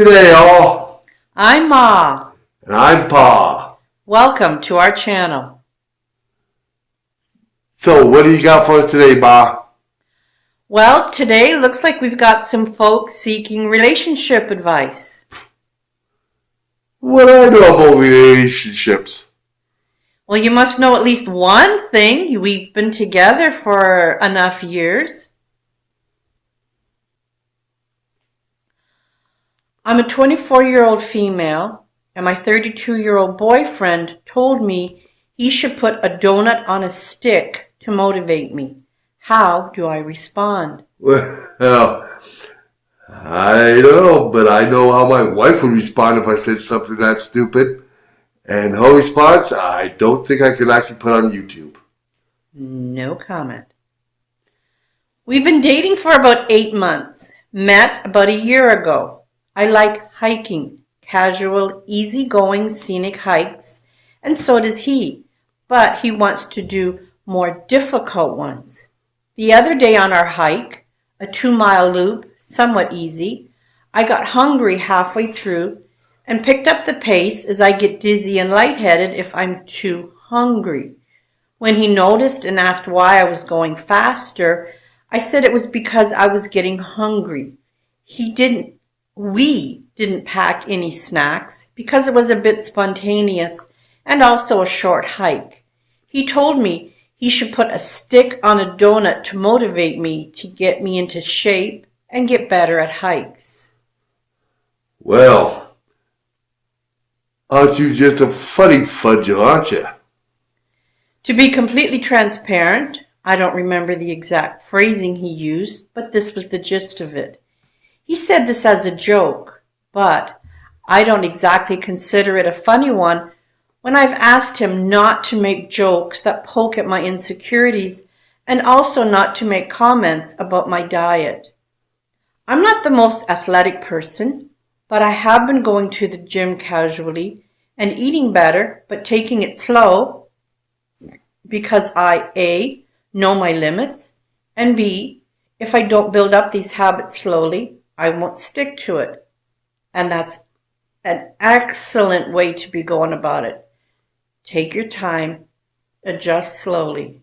G'day all, I'm Ma. and I'm Pa. Welcome to our channel. So what do you got for us today, Ma? Well, today looks like we've got some folks seeking relationship advice. What do I know about relationships? Well, you must know at least one thing. We've been together for enough years. I'm a 24-year-old female, and my 32-year-old boyfriend told me he should put a donut on a stick to motivate me. How do I respond? Well, I don't know, but I know how my wife would respond if I said something that stupid. And her response, I don't think I could actually put on YouTube. No comment. We've been dating for about 8 months. Met about a year ago. I like hiking, casual, easygoing, scenic hikes, and so does he. But he wants to do more difficult ones. The other day on our hike, a 2-mile loop, somewhat easy, I got hungry halfway through and picked up the pace as I get dizzy and lightheaded if I'm too hungry. When he noticed and asked why I was going faster, I said it was because I was getting hungry. We didn't pack any snacks because it was a bit spontaneous and also a short hike. He told me he should put a stick on a donut to motivate me to get me into shape and get better at hikes. Well, aren't you just a funny fudger, aren't you? To be completely transparent, I don't remember the exact phrasing he used, but this was the gist of it. He said this as a joke, but I don't exactly consider it a funny one when I've asked him not to make jokes that poke at my insecurities and also not to make comments about my diet. I'm not the most athletic person, but I have been going to the gym casually and eating better, but taking it slow because I, A, know my limits, and B, if I don't build up these habits slowly, I won't stick to it. And that's an excellent way to be going about it. Take your time, adjust slowly.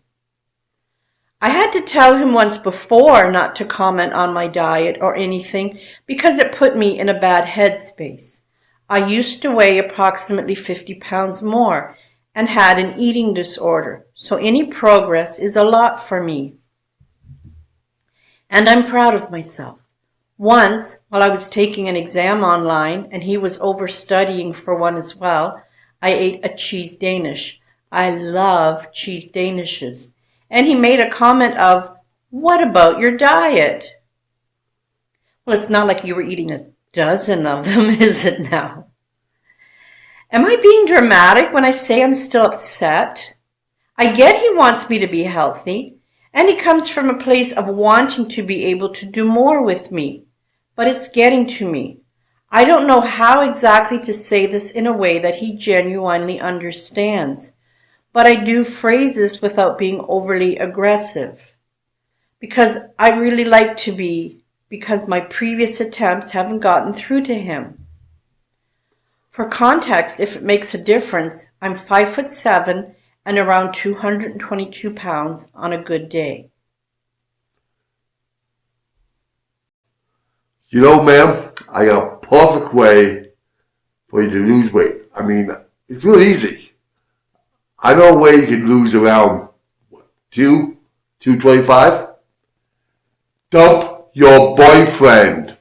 I had to tell him once before not to comment on my diet or anything because it put me in a bad headspace. I used to weigh approximately 50 pounds more and had an eating disorder, so any progress is a lot for me. And I'm proud of myself. Once, while I was taking an exam online and he was overstudying for one as well, I ate a cheese Danish. I love cheese Danishes. And he made a comment of, "What about your diet?" Well, it's not like you were eating a dozen of them, is it now? Am I being dramatic when I say I'm still upset? I get he wants me to be healthy, and he comes from a place of wanting to be able to do more with me. But it's getting to me. I don't know how exactly to say this in a way that he genuinely understands, but I do phrase this without being overly aggressive. Because I really like to be, because my previous attempts haven't gotten through to him. For context, if it makes a difference, I'm 5'7" and around 222 pounds on a good day. You know, ma'am, I got a perfect way for you to lose weight. I mean, it's real easy. I know a way you can lose around, 225? Dump your boyfriend.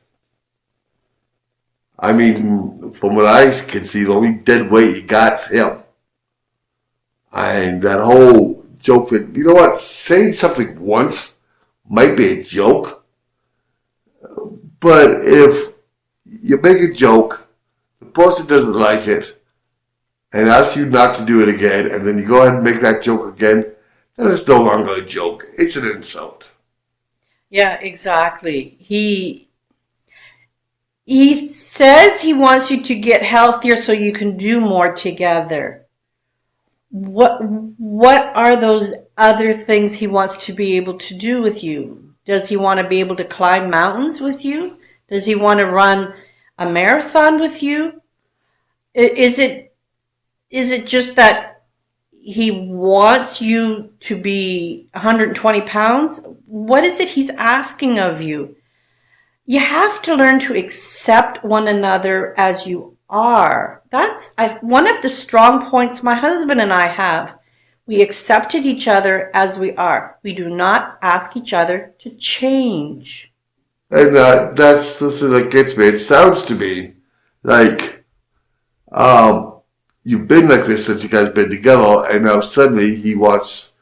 I mean, from what I can see, the only dead weight you got's him. And that whole joke that, you know what, saying something once might be a joke. But if you make a joke, the person doesn't like it, and asks you not to do it again, and then you go ahead and make that joke again, then it's no longer a joke. It's an insult. Yeah, exactly. He says he wants you to get healthier so you can do more together. What are those other things he wants to be able to do with you? Does he want to be able to climb mountains with you? Does he want to run a marathon with you? Is it just that he wants you to be 120 pounds? What is it he's asking of you? You have to learn to accept one another as you are. That's one of the strong points my husband and I have. We accepted each other as we are. We do not ask each other to change. And that's the thing that gets me. It sounds to me like you've been like this since you guys been together, and now suddenly he wants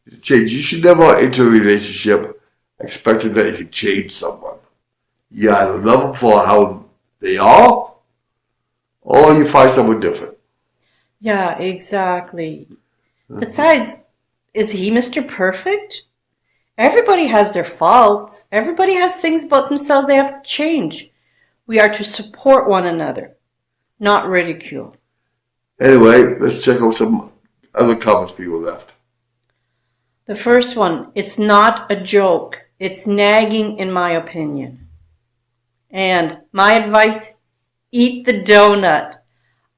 to change. You should never enter a relationship expecting that you can change someone. You either love them for how they are, or you find someone different. Yeah, exactly. Besides, is he Mr. Perfect? Everybody has their faults. Everybody has things about themselves they have to change. We are to support one another, not ridicule. Anyway, let's check out some other comments people left. The first one, it's not a joke. It's nagging in my opinion. And my advice, eat the donut.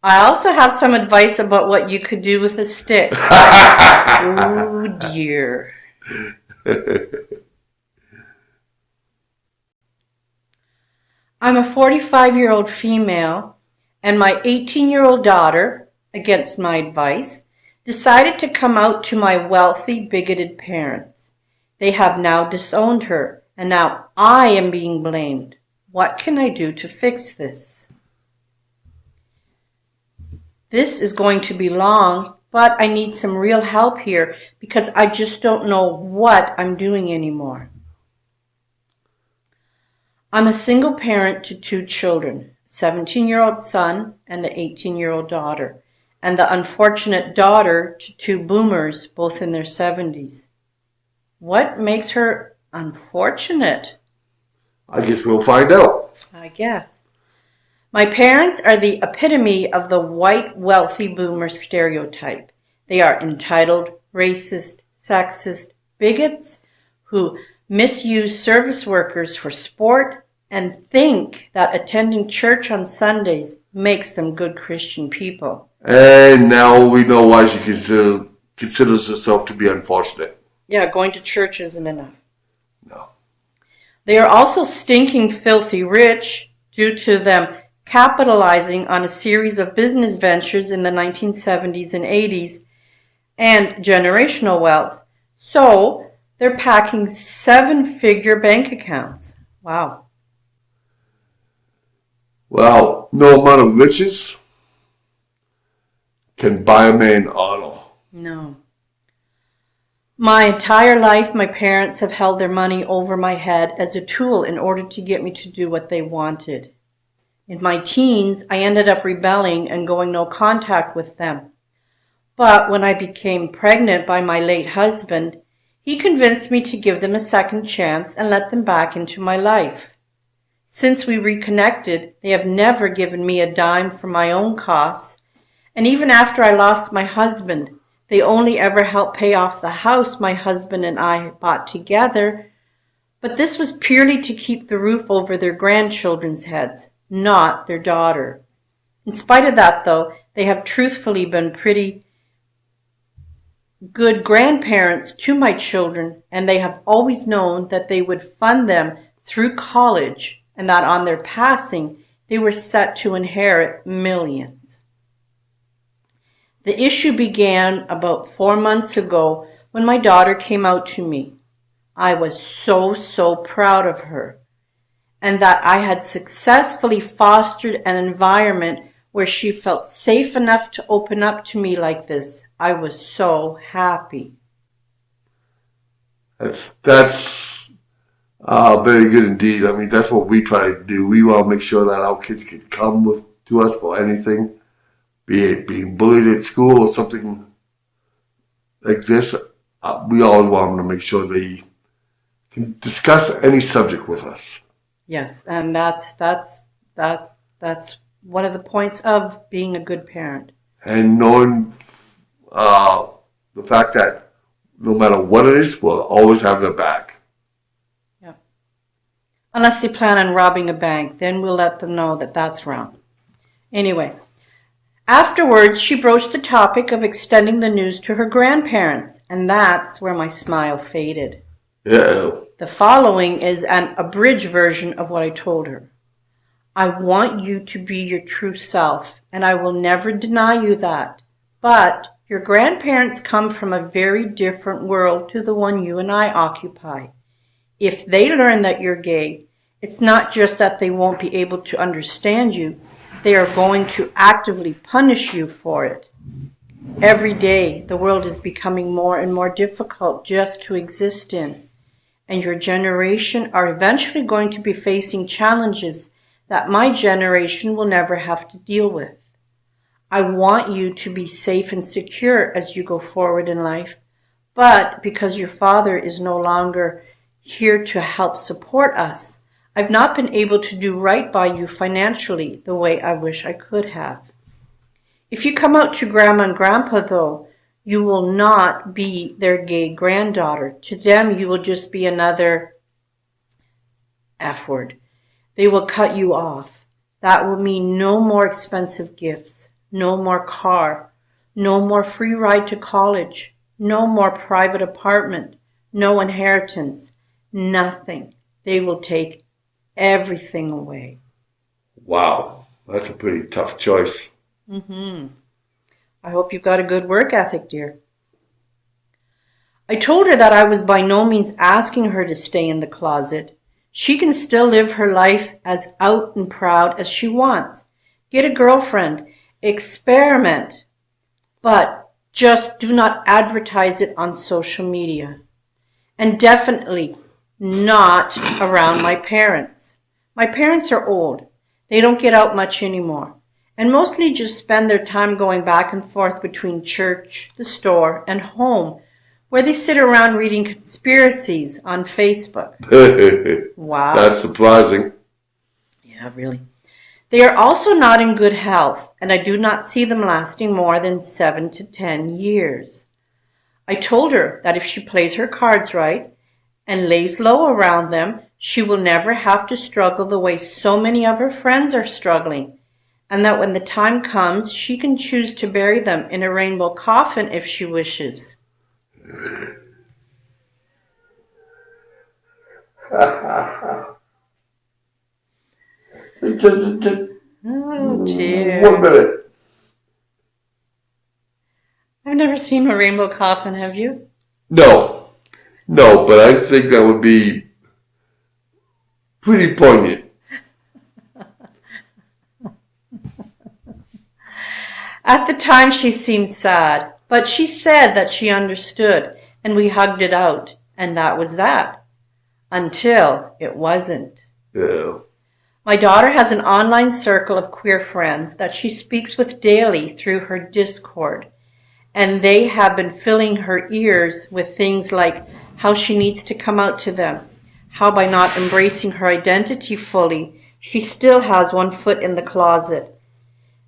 I also have some advice about what you could do with a stick. Oh dear. I'm a 45-year-old female, and my 18-year-old daughter, against my advice, decided to come out to my wealthy, bigoted parents. They have now disowned her, and now I am being blamed. What can I do to fix this? This is going to be long, but I need some real help here because I just don't know what I'm doing anymore. I'm a single parent to 2 children, a 17-year-old son and an 18-year-old daughter, and the unfortunate daughter to 2 boomers, both in their 70s. What makes her unfortunate? I guess we'll find out. I guess. My parents are the epitome of the white wealthy boomer stereotype. They are entitled, racist, sexist, bigots who misuse service workers for sport and think that attending church on Sundays makes them good Christian people. And now we know why she considers herself to be unfortunate. Yeah, going to church isn't enough. No. They are also stinking filthy rich due to them capitalizing on a series of business ventures in the 1970s and 80s and generational wealth. So they're packing 7-figure bank accounts. Wow. Well, no amount of riches can buy a man honor. No. My entire life, my parents have held their money over my head as a tool in order to get me to do what they wanted. In my teens, I ended up rebelling and going no contact with them. But when I became pregnant by my late husband, he convinced me to give them a second chance and let them back into my life. Since we reconnected, they have never given me a dime for my own costs, and even after I lost my husband, they only ever helped pay off the house my husband and I bought together, but this was purely to keep the roof over their grandchildren's heads, not their daughter. In spite of that, though, they have truthfully been pretty good grandparents to my children, and they have always known that they would fund them through college and that on their passing, they were set to inherit millions. The issue began about 4 months ago when my daughter came out to me. I was so proud of her, and that I had successfully fostered an environment where she felt safe enough to open up to me like this. I was so happy. That's very good indeed. I mean, that's what we try to do. We want to make sure that our kids can come to us for anything, be it being bullied at school or something like this. We always want them to make sure they can discuss any subject with us. Yes, and that's one of the points of being a good parent. And knowing the fact that no matter what it is, we'll always have their back. Yeah. Unless they plan on robbing a bank, then we'll let them know that that's wrong. Anyway, afterwards, she broached the topic of extending the news to her grandparents, and that's where my smile faded. Uh-oh. The following is an abridged version of what I told her. I want you to be your true self, and I will never deny you that. But your grandparents come from a very different world to the one you and I occupy. If they learn that you're gay, it's not just that they won't be able to understand you, they are going to actively punish you for it. Every day, the world is becoming more and more difficult just to exist in, and your generation are eventually going to be facing challenges that my generation will never have to deal with. I want you to be safe and secure as you go forward in life, but because your father is no longer here to help support us, I've not been able to do right by you financially the way I wish I could have. If you come out to Grandma and Grandpa, though, you will not be their gay granddaughter. To them, you will just be another F word. They will cut you off. That will mean no more expensive gifts, no more car, no more free ride to college, no more private apartment, no inheritance, nothing. They will take everything away. Wow, that's a pretty tough choice. I hope you've got a good work ethic, dear. I told her that I was by no means asking her to stay in the closet. She can still live her life as out and proud as she wants. Get a girlfriend, experiment, but just do not advertise it on social media. And definitely not around my parents. My parents are old. They don't get out much anymore, and mostly just spend their time going back and forth between church, the store, and home, where they sit around reading conspiracies on Facebook. Wow. That's surprising. Yeah, really. They are also not in good health, and I do not see them lasting more than 7 to 10 years. I told her that if she plays her cards right and lays low around them, she will never have to struggle the way so many of her friends are struggling, and that when the time comes, she can choose to bury them in a rainbow coffin if she wishes. Oh, dear. 1 minute. I've never seen a rainbow coffin, have you? No, but I think that would be pretty poignant. At the time, she seemed sad, but she said that she understood, and we hugged it out, and that was that. Until it wasn't. Yeah. My daughter has an online circle of queer friends that she speaks with daily through her Discord, and they have been filling her ears with things like how she needs to come out to them, how by not embracing her identity fully, she still has one foot in the closet,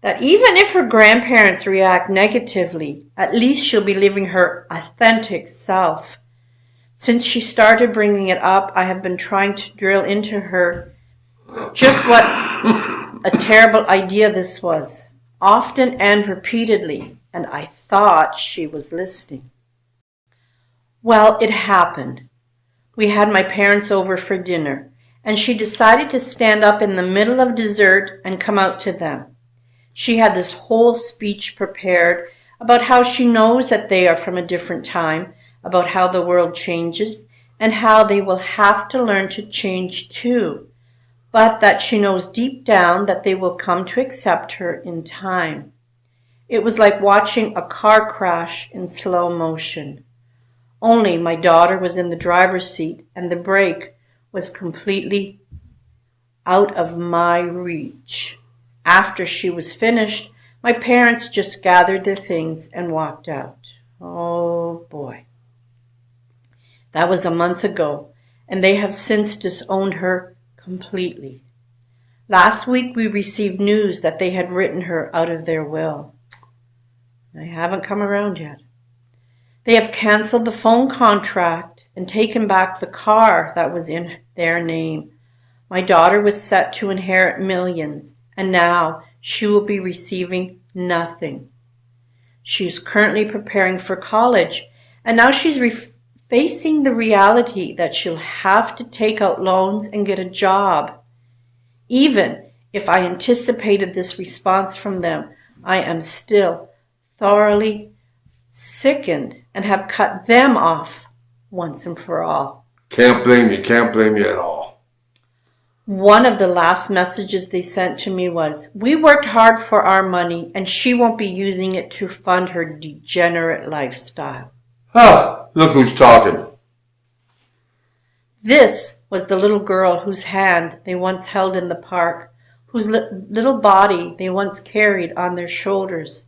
that even if her grandparents react negatively, at least she'll be living her authentic self. Since she started bringing it up, I have been trying to drill into her just what a terrible idea this was, often and repeatedly, and I thought she was listening. Well, it happened. We had my parents over for dinner, and she decided to stand up in the middle of dessert and come out to them. She had this whole speech prepared about how she knows that they are from a different time, about how the world changes, and how they will have to learn to change too, but that she knows deep down that they will come to accept her in time. It was like watching a car crash in slow motion. Only my daughter was in the driver's seat and the brake was completely out of my reach. After she was finished, my parents just gathered their things and walked out. Oh boy. That was a month ago, and they have since disowned her completely. Last week we received news that they had written her out of their will. They haven't come around yet. They have canceled the phone contract and taken back the car that was in their name. My daughter was set to inherit millions, and now she will be receiving nothing. She is currently preparing for college, and now she's facing the reality that she'll have to take out loans and get a job. Even if I anticipated this response from them, I am still thoroughly sickened and have cut them off once and for all. Can't blame you at all. One of the last messages they sent to me was, "We worked hard for our money and she won't be using it to fund her degenerate lifestyle." Look who's talking. This was the little girl whose hand they once held in the park, whose little body they once carried on their shoulders.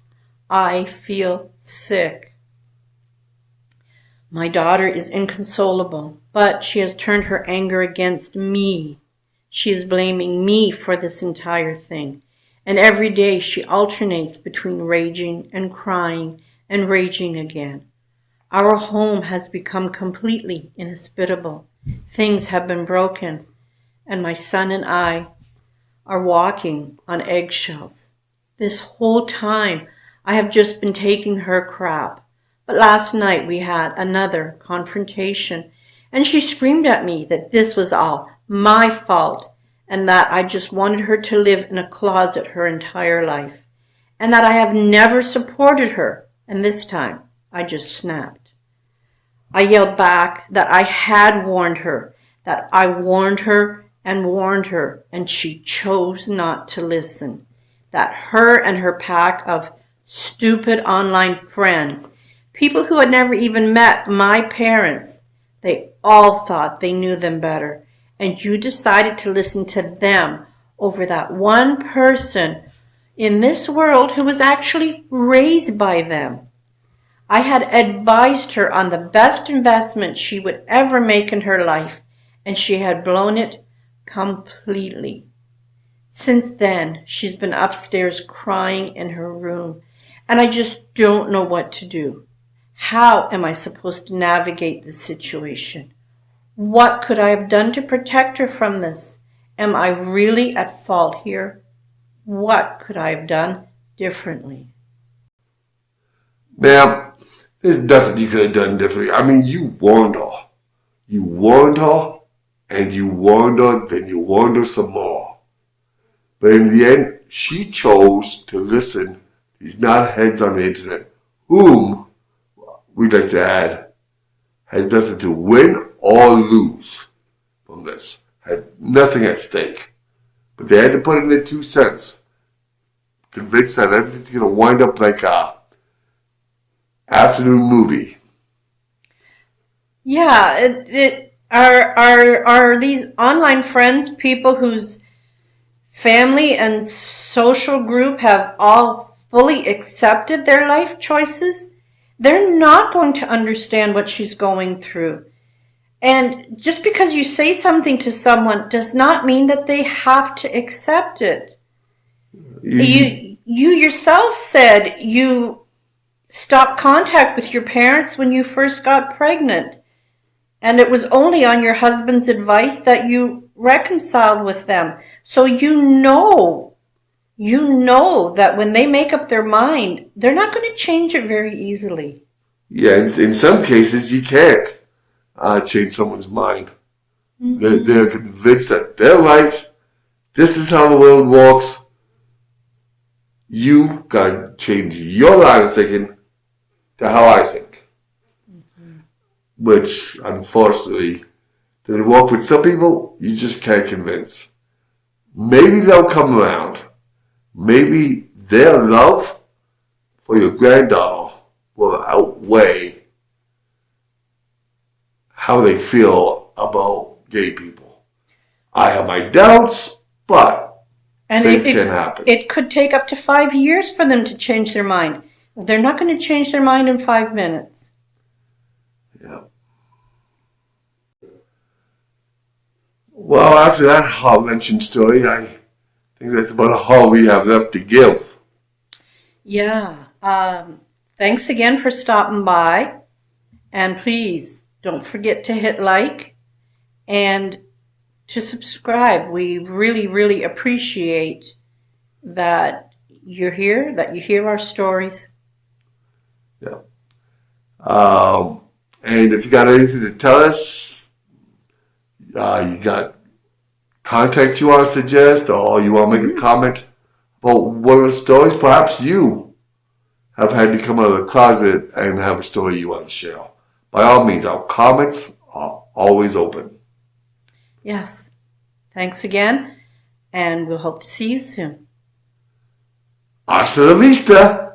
I feel sick. My daughter is inconsolable, but she has turned her anger against me. She is blaming me for this entire thing, and every day she alternates between raging and crying and raging again. Our home has become completely inhospitable. Things have been broken, and my son and I are walking on eggshells. This whole time, I have just been taking her crap. But last night we had another confrontation, and she screamed at me that this was all my fault, and that I just wanted her to live in a closet her entire life, and that I have never supported her, and this time I just snapped. I yelled back that I had warned her, that I warned her, and she chose not to listen, that her and her pack of stupid online friends, people who had never even met my parents, they all thought they knew them better, and you decided to listen to them over that one person in this world who was actually raised by them. I had advised her on the best investment she would ever make in her life, and she had blown it completely. Since then, she's been upstairs crying in her room, and I just don't know what to do. How am I supposed to navigate this situation? What could I have done to protect her from this? Am I really at fault here? What could I have done differently? Ma'am, there's nothing you could have done differently. I mean, you warned her. You warned her, and you warned her, then you warned her some more. But in the end, she chose to listen to these knotheads on the internet, whom, we'd like to add, has nothing to win or lose from this. Had nothing at stake. But they had to put in their 2 cents. Convinced that everything's going to wind up like a afternoon movie. Yeah, are these online friends people whose family and social group have all fully accepted their life choices? They're not going to understand what she's going through. And just because you say something to someone does not mean that they have to accept it. You yourself said you stopped contact with your parents when you first got pregnant. And it was only on your husband's advice that you reconciled with them. So you know that when they make up their mind, they're not going to change it very easily. Yeah, in some cases, you can't change someone's mind. Mm-hmm. They're convinced that they're right. This is how the world works. You've got to change your line of thinking to how I think. Mm-hmm. Which, unfortunately, does it work with some people? You just can't convince. Maybe they'll come around. Maybe their love for your granddaughter will outweigh how they feel about gay people. I have my doubts, but things can happen. It could take up to 5 years for them to change their mind. They're not going to change their mind in 5 minutes. Yeah. Well, after that heart-wrenching story, I think that's about all we have left to give. Yeah. Thanks again for stopping by. And please don't forget to hit like and to subscribe. We really, really appreciate that you're here, that you hear our stories. Yeah. And if you got anything to tell us, you got contact you want to suggest, or you want to make a comment about one of the stories, perhaps you have had to come out of the closet and have a story you want to share. By all means, our comments are always open. Yes. Thanks again, and we'll hope to see you soon. Hasta la vista!